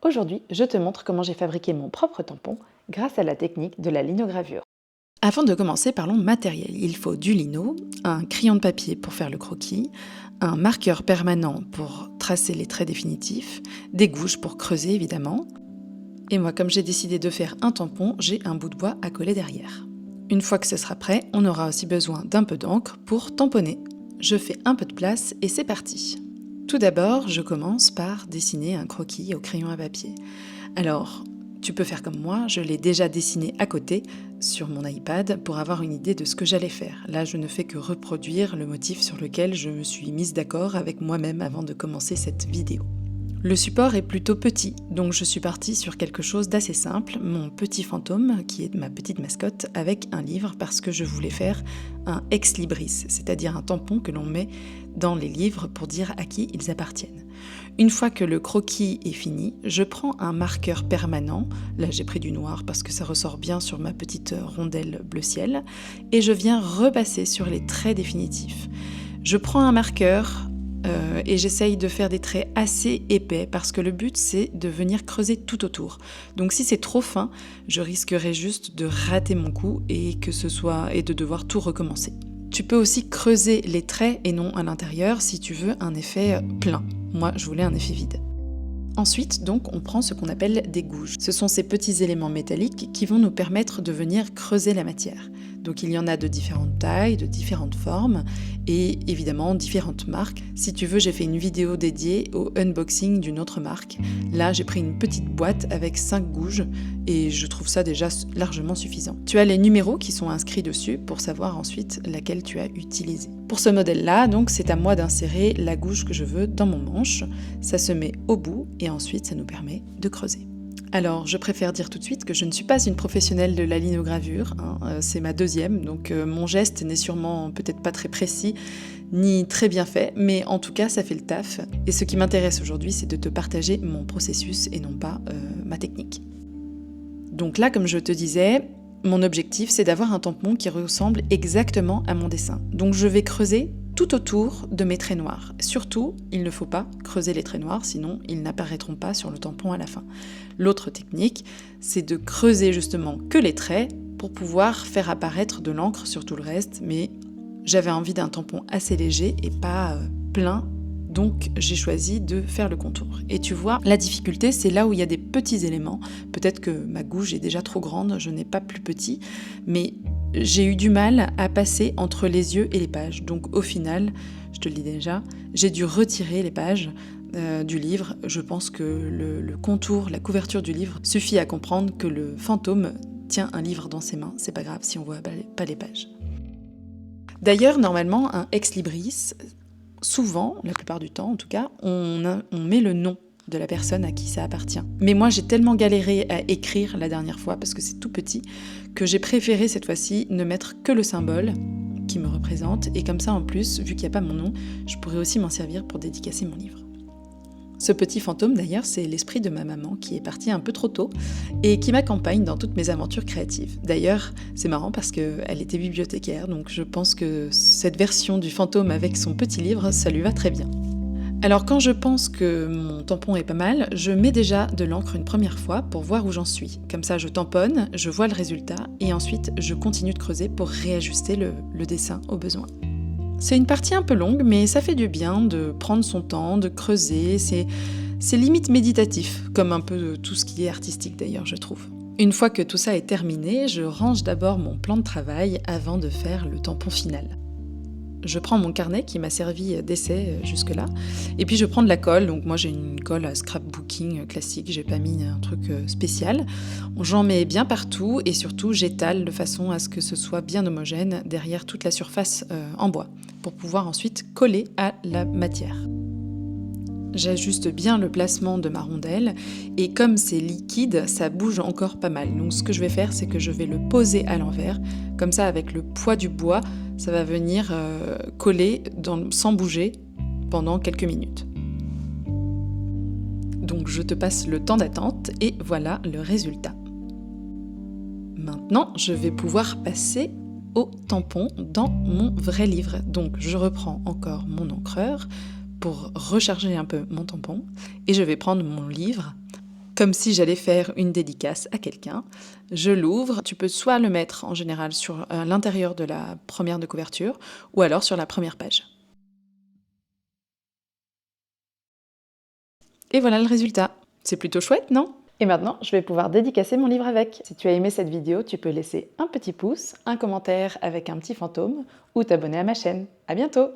Aujourd'hui, je te montre comment j'ai fabriqué mon propre tampon grâce à la technique de la linogravure. Avant de commencer, parlons matériel. Il faut du lino, un crayon de papier pour faire le croquis, un marqueur permanent pour tracer les traits définitifs, des gouges pour creuser évidemment. Et moi, comme j'ai décidé de faire un tampon, j'ai un bout de bois à coller derrière. Une fois que ce sera prêt, on aura aussi besoin d'un peu d'encre pour tamponner. Je fais un peu de place et c'est parti. Tout d'abord, je commence par dessiner un croquis au crayon à papier. Alors, tu peux faire comme moi, je l'ai déjà dessiné à côté sur mon iPad pour avoir une idée de ce que j'allais faire. Là, je ne fais que reproduire le motif sur lequel je me suis mise d'accord avec moi-même avant de commencer cette vidéo. Le support est plutôt petit, donc je suis partie sur quelque chose d'assez simple, mon petit fantôme, qui est ma petite mascotte, avec un livre parce que je voulais faire un ex-libris, c'est-à-dire un tampon que l'on met dans les livres pour dire à qui ils appartiennent. Une fois que le croquis est fini, je prends un marqueur permanent, là j'ai pris du noir parce que ça ressort bien sur ma petite rondelle bleu ciel, et je viens repasser sur les traits définitifs. Je prends un marqueur et j'essaye de faire des traits assez épais parce que le but c'est de venir creuser tout autour. Donc si c'est trop fin, je risquerais juste de rater mon coup et de devoir tout recommencer. Tu peux aussi creuser les traits et non à l'intérieur si tu veux un effet plein. Moi, je voulais un effet vide. Ensuite, donc, on prend ce qu'on appelle des gouges. Ce sont ces petits éléments métalliques qui vont nous permettre de venir creuser la matière. Donc il y en a de différentes tailles, de différentes formes et évidemment différentes marques. Si tu veux, j'ai fait une vidéo dédiée au unboxing d'une autre marque. Là, j'ai pris une petite boîte avec 5 gouges et je trouve ça déjà largement suffisant. Tu as les numéros qui sont inscrits dessus pour savoir ensuite laquelle tu as utilisée. Pour ce modèle-là, donc, c'est à moi d'insérer la gouge que je veux dans mon manche. Ça se met au bout et ensuite ça nous permet de creuser. Alors, je préfère dire tout de suite que je ne suis pas une professionnelle de la linogravure, c'est ma deuxième, donc mon geste n'est sûrement peut-être pas très précis, ni très bien fait, mais en tout cas, ça fait le taf. Et ce qui m'intéresse aujourd'hui, c'est de te partager mon processus et non pas ma technique. Donc là, comme je te disais, mon objectif, c'est d'avoir un tampon qui ressemble exactement à mon dessin. Donc je vais creuser tout autour de mes traits noirs. Surtout, il ne faut pas creuser les traits noirs, sinon ils n'apparaîtront pas sur le tampon à la fin. L'autre technique, c'est de creuser justement que les traits pour pouvoir faire apparaître de l'encre sur tout le reste, mais j'avais envie d'un tampon assez léger et pas plein, donc j'ai choisi de faire le contour. Et tu vois, la difficulté, c'est là où il y a des petits éléments. Peut-être que ma gouge est déjà trop grande, je n'ai pas plus petit, mais j'ai eu du mal à passer entre les yeux et les pages. Donc au final, je te le dis déjà, j'ai dû retirer les pages du livre. Je pense que le contour, la couverture du livre suffit à comprendre que le fantôme tient un livre dans ses mains. C'est pas grave si on voit pas les pages. D'ailleurs, normalement, un ex-libris, souvent, la plupart du temps en tout cas, on met le nom de la personne à qui ça appartient. Mais moi, j'ai tellement galéré à écrire la dernière fois, parce que c'est tout petit, que j'ai préféré cette fois-ci ne mettre que le symbole qui me représente, et comme ça en plus, vu qu'il n'y a pas mon nom, je pourrais aussi m'en servir pour dédicacer mon livre. Ce petit fantôme d'ailleurs, c'est l'esprit de ma maman qui est partie un peu trop tôt et qui m'accompagne dans toutes mes aventures créatives. D'ailleurs, c'est marrant parce qu'elle était bibliothécaire, donc je pense que cette version du fantôme avec son petit livre, ça lui va très bien. Alors quand je pense que mon tampon est pas mal, je mets déjà de l'encre une première fois pour voir où j'en suis. Comme ça je tamponne, je vois le résultat et ensuite je continue de creuser pour réajuster le dessin au besoin. C'est une partie un peu longue mais ça fait du bien de prendre son temps, de creuser, c'est limite méditatif, comme un peu tout ce qui est artistique d'ailleurs je trouve. Une fois que tout ça est terminé, je range d'abord mon plan de travail avant de faire le tampon final. Je prends mon carnet qui m'a servi d'essai jusque-là, et puis je prends de la colle, donc moi j'ai une colle à scrapbooking classique, j'ai pas mis un truc spécial. J'en mets bien partout et surtout j'étale de façon à ce que ce soit bien homogène derrière toute la surface en bois, pour pouvoir ensuite coller à la matière. J'ajuste bien le placement de ma rondelle et comme c'est liquide, ça bouge encore pas mal. Donc ce que je vais faire, c'est que je vais le poser à l'envers. Comme ça, avec le poids du bois, ça va venir coller sans bouger pendant quelques minutes. Donc je te passe le temps d'attente et voilà le résultat. Maintenant, je vais pouvoir passer au tampon dans mon vrai livre. Donc je reprends encore mon encreur pour recharger un peu mon tampon et je vais prendre mon livre comme si j'allais faire une dédicace à quelqu'un. Je l'ouvre, tu peux soit le mettre en général sur l'intérieur de la première de couverture, ou alors sur la première page. Et voilà le résultat. C'est plutôt chouette, non? Et maintenant, je vais pouvoir dédicacer mon livre avec. Si tu as aimé cette vidéo, tu peux laisser un petit pouce, un commentaire avec un petit fantôme, ou t'abonner à ma chaîne. À bientôt!